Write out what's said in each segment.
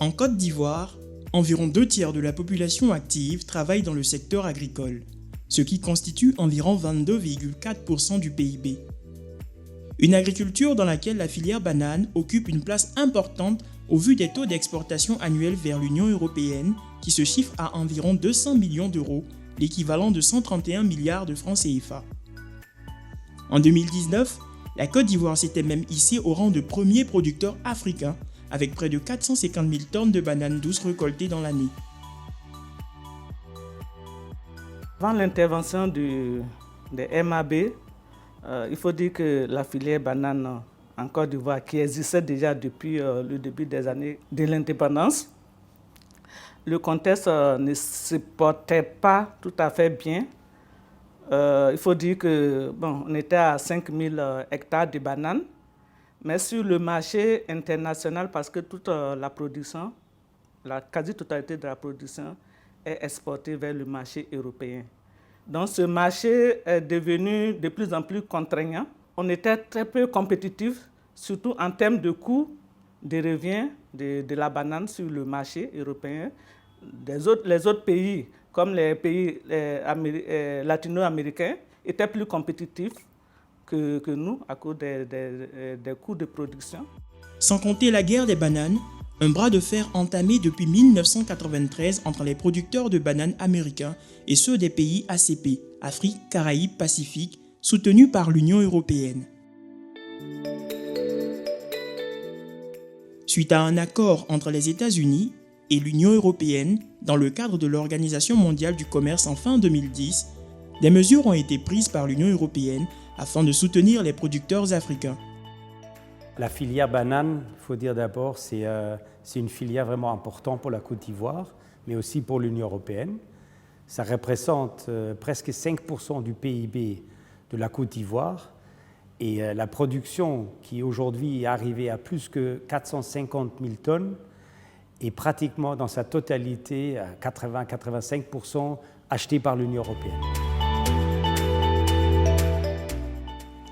En Côte d'Ivoire, environ 2/3 de la population active travaille dans le secteur agricole, ce qui constitue environ 22,4% du PIB. Une agriculture dans laquelle la filière banane occupe une place importante au vu des taux d'exportation annuels vers l'Union européenne qui se chiffrent à environ 200 millions d'euros, l'équivalent de 131 milliards de francs CFA. En 2019, la Côte d'Ivoire s'était même hissée au rang de premier producteur africain avec près de 450 000 tonnes de bananes douces récoltées dans l'année. Avant l'intervention des MAB, il faut dire que la filière banane en Côte d'Ivoire, qui existait déjà depuis le début des années de l'indépendance, le contexte ne se portait pas tout à fait bien. Il faut dire que on était à 5 000 hectares de bananes, mais sur le marché international, parce que toute la production, la quasi-totalité de la production est exportée vers le marché européen. Donc ce marché est devenu de plus en plus contraignant. On était très peu compétitifs, surtout en termes de coût de revient de la banane sur le marché européen. Les autres pays, comme les pays latino-américains, étaient plus compétitifs que nous à cause des coûts de production. Sans compter la guerre des bananes, un bras de fer entamé depuis 1993 entre les producteurs de bananes américains et ceux des pays ACP, Afrique, Caraïbes, Pacifique, soutenus par l'Union européenne. Suite à un accord entre les États-Unis et l'Union européenne, dans le cadre de l'Organisation mondiale du commerce en fin 2010, des mesures ont été prises par l'Union européenne afin de soutenir les producteurs africains. La filière banane, il faut dire d'abord, c'est une filière vraiment importante pour la Côte d'Ivoire, mais aussi pour l'Union européenne. Ça représente presque 5% du PIB de la Côte d'Ivoire. Et la production qui aujourd'hui est arrivée à plus que 450 000 tonnes est pratiquement dans sa totalité, à 80-85%, achetée par l'Union européenne.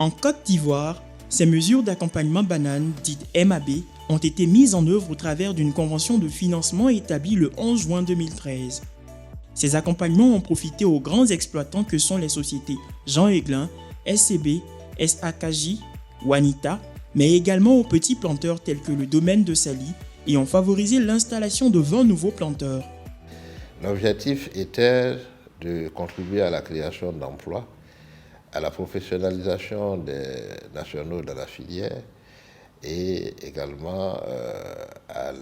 En Côte d'Ivoire, ces mesures d'accompagnement banane, dites MAB, ont été mises en œuvre au travers d'une convention de financement établie le 11 juin 2013. Ces accompagnements ont profité aux grands exploitants que sont les sociétés Jean Aiglin, SCB, SAKJ, Wanita, mais également aux petits planteurs tels que le domaine de Sali et ont favorisé l'installation de 20 nouveaux planteurs. L'objectif était de contribuer à la création d'emplois, à la professionnalisation des nationaux de la filière et également à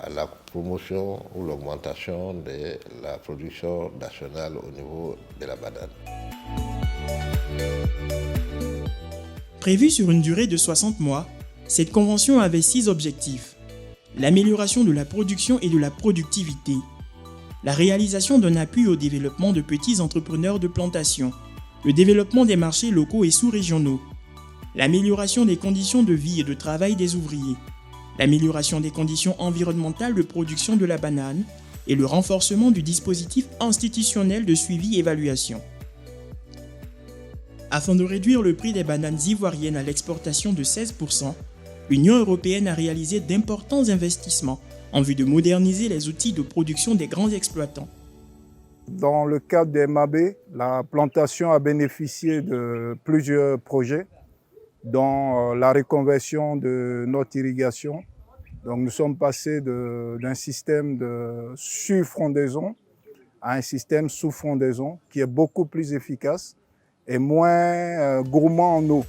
la promotion ou l'augmentation de la production nationale au niveau de la banane. Prévue sur une durée de 60 mois, cette convention avait 6 objectifs. L'amélioration de la production et de la productivité, la réalisation d'un appui au développement de petits entrepreneurs de plantation, le développement des marchés locaux et sous-régionaux, l'amélioration des conditions de vie et de travail des ouvriers, l'amélioration des conditions environnementales de production de la banane et le renforcement du dispositif institutionnel de suivi-évaluation. Afin de réduire le prix des bananes ivoiriennes à l'exportation de 16%, l'Union européenne a réalisé d'importants investissements en vue de moderniser les outils de production des grands exploitants. Dans le cadre des MAB, la plantation a bénéficié de plusieurs projets, dont la reconversion de notre irrigation. Donc nous sommes passés d'un système de sur-frondaison à un système sous-frondaison qui est beaucoup plus efficace et moins gourmand en eau.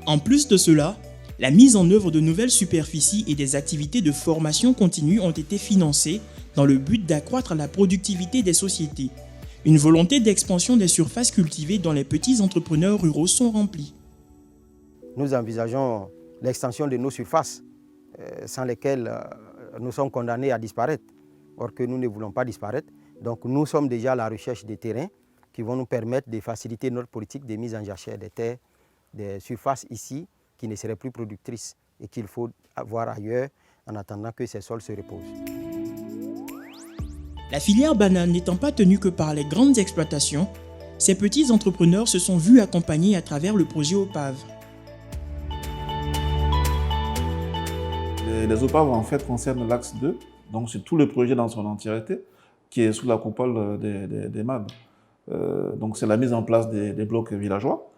En plus de cela, la mise en œuvre de nouvelles superficies et des activités de formation continue ont été financées dans le but d'accroître la productivité des sociétés. Une volonté d'expansion des surfaces cultivées dont les petits entrepreneurs ruraux sont remplis. Nous envisageons l'extension de nos surfaces sans lesquelles nous sommes condamnés à disparaître. Or que nous ne voulons pas disparaître. Donc nous sommes déjà à la recherche des terrains qui vont nous permettre de faciliter notre politique de mise en jachère des terres, des surfaces ici qui ne seraient plus productrices et qu'il faut avoir ailleurs en attendant que ces sols se reposent. La filière banane n'étant pas tenue que par les grandes exploitations, ces petits entrepreneurs se sont vus accompagnés à travers le projet OPAV. Les OPAV en fait concernent l'axe 2, donc c'est tout le projet dans son entièreté qui est sous la coupole des MAB. Donc c'est la mise en place des blocs villageois,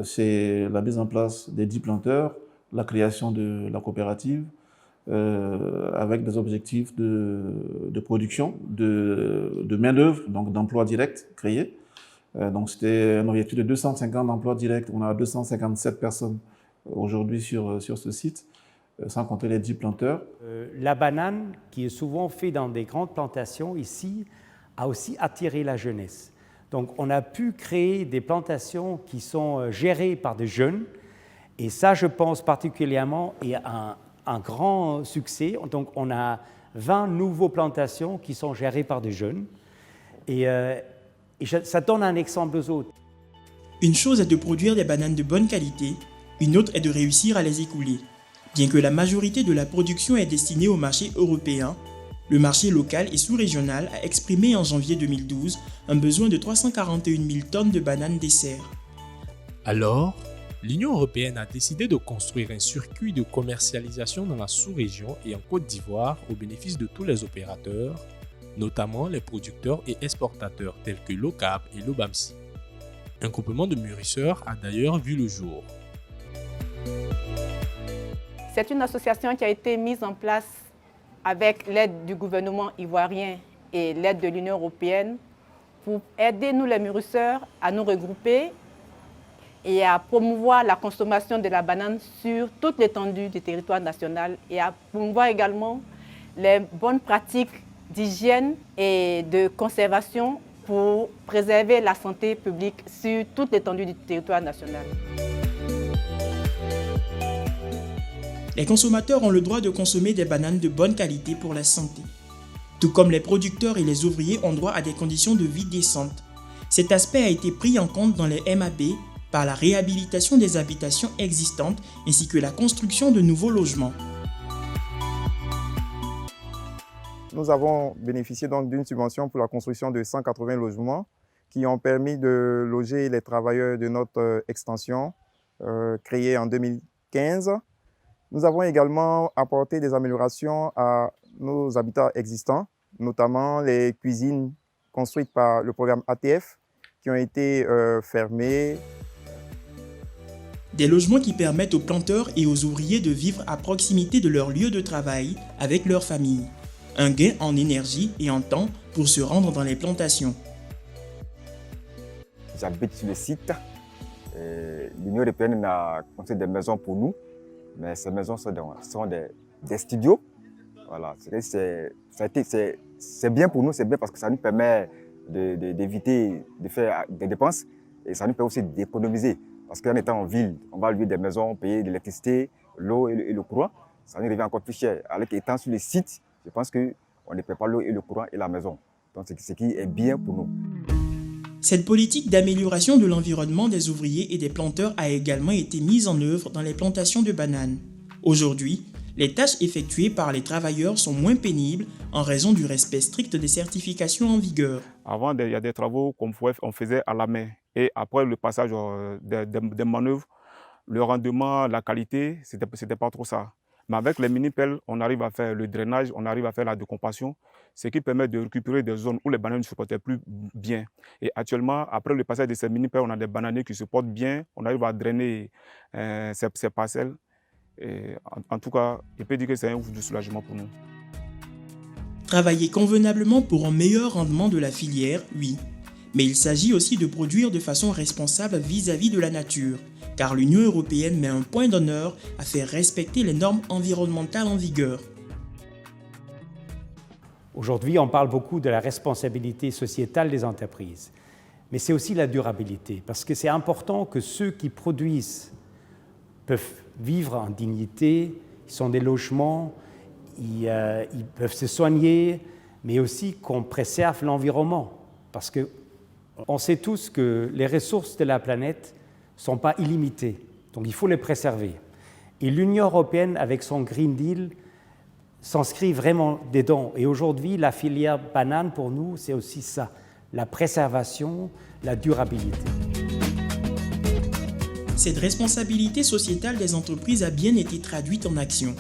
c'est la mise en place des 10 planteurs, la création de la coopérative, avec des objectifs de production, de main-d'œuvre, donc d'emplois directs créés. Donc c'était un objectif de 250 emplois directs. On a 257 personnes aujourd'hui sur ce site, sans compter les 10 planteurs. La banane, qui est souvent faite dans des grandes plantations ici, a aussi attiré la jeunesse. Donc on a pu créer des plantations qui sont gérées par des jeunes, et ça, je pense particulièrement, est un grand succès. Donc on a 20 nouveaux plantations qui sont gérées par des jeunes, et ça donne un exemple aux autres. Une chose est de produire des bananes de bonne qualité, une autre est de réussir à les écouler. Bien que la majorité de la production est destinée au marché européen, le marché local et sous-régional a exprimé en janvier 2012 un besoin de 341 000 tonnes de bananes dessert. Alors, l'Union européenne a décidé de construire un circuit de commercialisation dans la sous-région et en Côte d'Ivoire au bénéfice de tous les opérateurs, notamment les producteurs et exportateurs tels que l'OCAP et l'OBAMSI. Un groupement de mûrisseurs a d'ailleurs vu le jour. C'est une association qui a été mise en place avec l'aide du gouvernement ivoirien et l'aide de l'Union européenne pour aider nous les mûrisseurs à nous regrouper et à promouvoir la consommation de la banane sur toute l'étendue du territoire national et à promouvoir également les bonnes pratiques d'hygiène et de conservation pour préserver la santé publique sur toute l'étendue du territoire national. Les consommateurs ont le droit de consommer des bananes de bonne qualité pour la santé. Tout comme les producteurs et les ouvriers ont droit à des conditions de vie décentes. Cet aspect a été pris en compte dans les MAB par la réhabilitation des habitations existantes ainsi que la construction de nouveaux logements. Nous avons bénéficié donc d'une subvention pour la construction de 180 logements qui ont permis de loger les travailleurs de notre extension créée en 2015. Nous avons également apporté des améliorations à nos habitats existants, notamment les cuisines construites par le programme ATF qui ont été fermées. Des logements qui permettent aux planteurs et aux ouvriers de vivre à proximité de leur lieu de travail avec leur famille. Un gain en énergie et en temps pour se rendre dans les plantations. J'habite sur le site. L'Union européenne a construit des maisons pour nous, mais ces maisons sont des studios. Voilà. C'est bien pour nous, c'est bien parce que ça nous permet d'éviter de faire des dépenses et ça nous permet aussi d'économiser. Parce qu'en étant en ville, on va louer des maisons, payer de l'électricité, l'eau et le courant, ça nous revient encore plus cher. Alors qu'étant sur le site, je pense qu'on ne paie pas l'eau et le courant et la maison. Donc c'est ce qui est bien pour nous. Cette politique d'amélioration de l'environnement des ouvriers et des planteurs a également été mise en œuvre dans les plantations de bananes. Aujourd'hui, les tâches effectuées par les travailleurs sont moins pénibles en raison du respect strict des certifications en vigueur. Avant, il y a des travaux qu'on faisait à la main. Et après le passage des manœuvres, le rendement, la qualité, c'était pas trop ça. Mais avec les mini-pelles, on arrive à faire le drainage, on arrive à faire la décompassion, ce qui permet de récupérer des zones où les bananes ne se portaient plus bien. Et actuellement, après le passage de ces mini-pelles, on a des bananiers qui se portent bien, on arrive à drainer ces parcelles. Et en tout cas, je peux dire que c'est un ouf de soulagement pour nous. Travailler convenablement pour un meilleur rendement de la filière, oui. Mais il s'agit aussi de produire de façon responsable vis-à-vis de la nature, car l'Union européenne met un point d'honneur à faire respecter les normes environnementales en vigueur. Aujourd'hui, on parle beaucoup de la responsabilité sociétale des entreprises, mais c'est aussi la durabilité, parce que c'est important que ceux qui produisent peuvent vivre en dignité, ils ont des logements, ils peuvent se soigner, mais aussi qu'on préserve l'environnement, parce qu'on sait tous que les ressources de la planète ne sont pas illimitées, donc il faut les préserver. Et l'Union européenne, avec son Green Deal, s'inscrit vraiment dedans. Et aujourd'hui, la filière banane, pour nous, c'est aussi ça, la préservation, la durabilité. cette responsabilité sociétale des entreprises a bien été traduite en action.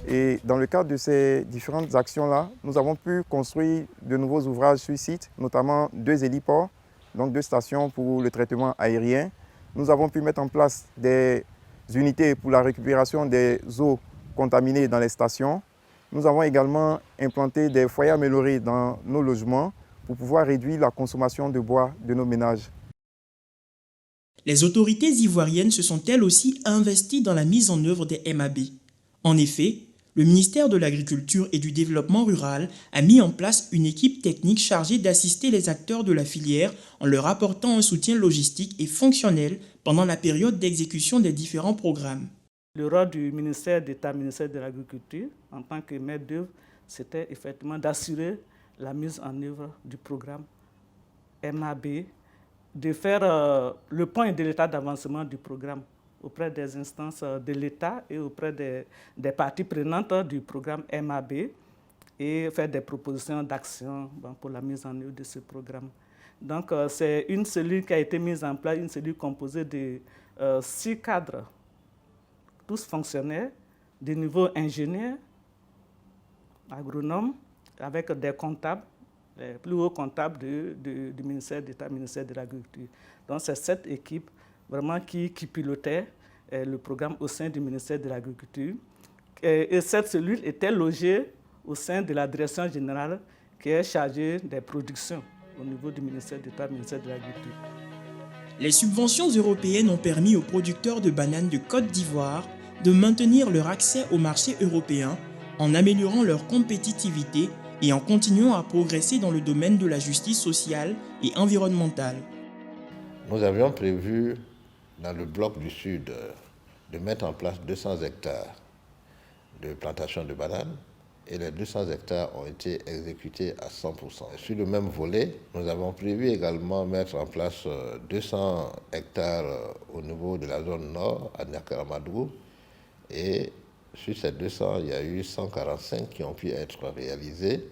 Et dans le cadre de ces différentes actions-là, nous avons pu construire de nouveaux ouvrages sur site, notamment 2 héliports, donc 2 stations pour le traitement aérien. Nous avons pu mettre en place des unités pour la récupération des eaux contaminées dans les stations. Nous avons également implanté des foyers améliorés dans nos logements pour pouvoir réduire la consommation de bois de nos ménages. Les autorités ivoiriennes se sont elles aussi investies dans la mise en œuvre des MAB. En effet, le ministère de l'Agriculture et du Développement rural a mis en place une équipe technique chargée d'assister les acteurs de la filière en leur apportant un soutien logistique et fonctionnel pendant la période d'exécution des différents programmes. Le rôle du ministère d'État, ministère de l'Agriculture, en tant que maître d'œuvre, c'était effectivement d'assurer la mise en œuvre du programme MAB, de faire le point de l'état d'avancement du programme auprès des instances de l'État et auprès des parties prenantes du programme MAB et faire des propositions d'action pour la mise en œuvre de ce programme. Donc c'est une cellule qui a été mise en place, une cellule composée de 6 cadres, tous fonctionnaires, de niveau ingénieur, agronome, avec des comptables, les plus hauts comptables du ministère d'État, ministère de l'Agriculture. Donc c'est cette équipe vraiment qui pilotait le programme au sein du ministère de l'Agriculture. Et cette cellule était logée au sein de la direction générale qui est chargée des productions au niveau du ministère d'État, ministère de l'Agriculture. Les subventions européennes ont permis aux producteurs de bananes de Côte d'Ivoire de maintenir leur accès au marché européen en améliorant leur compétitivité et en continuant à progresser dans le domaine de la justice sociale et environnementale. Nous avions prévu dans le bloc du Sud de mettre en place 200 hectares de plantation de bananes et les 200 hectares ont été exécutés à 100%. Sur le même volet, nous avons prévu également mettre en place 200 hectares au niveau de la zone nord, à Niakaramadou, et sur ces 200, il y a eu 145 qui ont pu être réalisés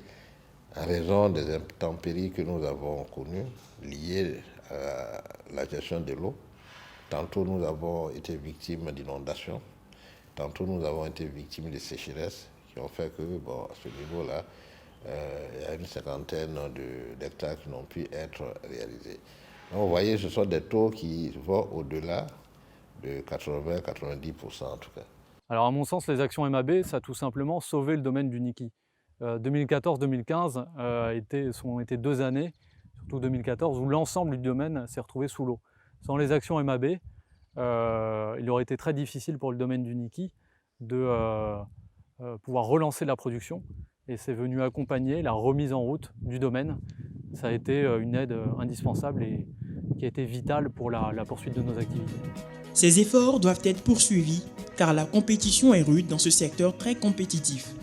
en raison des intempéries que nous avons connues liées à la gestion de l'eau. Tantôt nous avons été victimes d'inondations, tantôt nous avons été victimes de sécheresses qui ont fait que, à ce niveau-là, il y a une cinquantaine d'hectares qui n'ont pu être réalisés. Donc vous voyez, ce sont des taux qui vont au-delà de 80-90% en tout cas. Alors à mon sens, les actions MAB, ça a tout simplement sauvé le domaine du Niki. 2014-2015 ont été 2 années, surtout 2014, où l'ensemble du domaine s'est retrouvé sous l'eau. Sans les actions MAB, il aurait été très difficile pour le domaine du Niki de pouvoir relancer la production. Et c'est venu accompagner la remise en route du domaine. Ça a été une aide indispensable et qui a été vitale pour la poursuite de nos activités. Ces efforts doivent être poursuivis car la compétition est rude dans ce secteur très compétitif.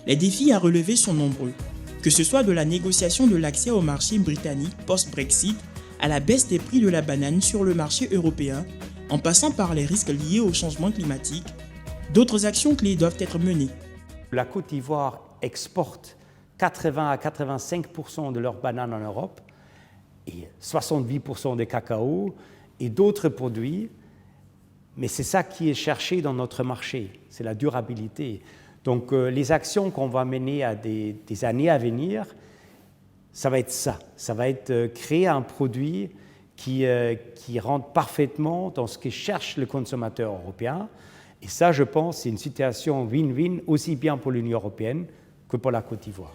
Les défis à relever sont nombreux, que ce soit de la négociation de l'accès au marché britannique post-Brexit à la baisse des prix de la banane sur le marché européen, en passant par les risques liés au changement climatique. D'autres actions clés doivent être menées. La Côte d'Ivoire exporte 80 à 85% de leurs bananes en Europe et 70% de cacao et d'autres produits. Mais c'est ça qui est cherché dans notre marché, c'est la durabilité. Donc les actions qu'on va mener à des années à venir, ça va être ça. Ça va être créer un produit qui rentre parfaitement dans ce que cherche le consommateur européen. Et ça, je pense, c'est une situation win-win aussi bien pour l'Union européenne que pour la Côte d'Ivoire.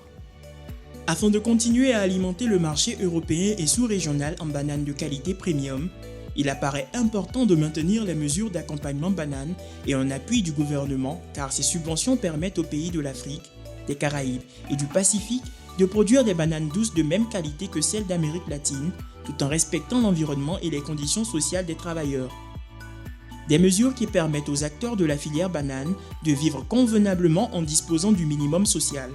Afin de continuer à alimenter le marché européen et sous-régional en bananes de qualité premium, il apparaît important de maintenir les mesures d'accompagnement banane et un appui du gouvernement car ces subventions permettent aux pays de l'Afrique, des Caraïbes et du Pacifique de produire des bananes douces de même qualité que celles d'Amérique latine tout en respectant l'environnement et les conditions sociales des travailleurs. Des mesures qui permettent aux acteurs de la filière banane de vivre convenablement en disposant du minimum social.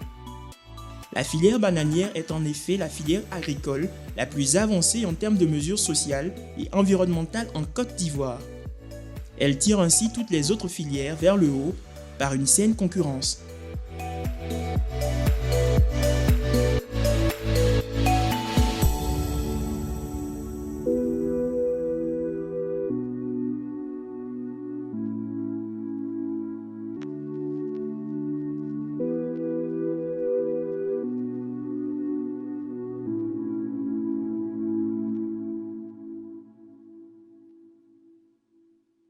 La filière bananière est en effet la filière agricole la plus avancée en termes de mesures sociales et environnementales en Côte d'Ivoire. Elle tire ainsi toutes les autres filières vers le haut par une saine concurrence.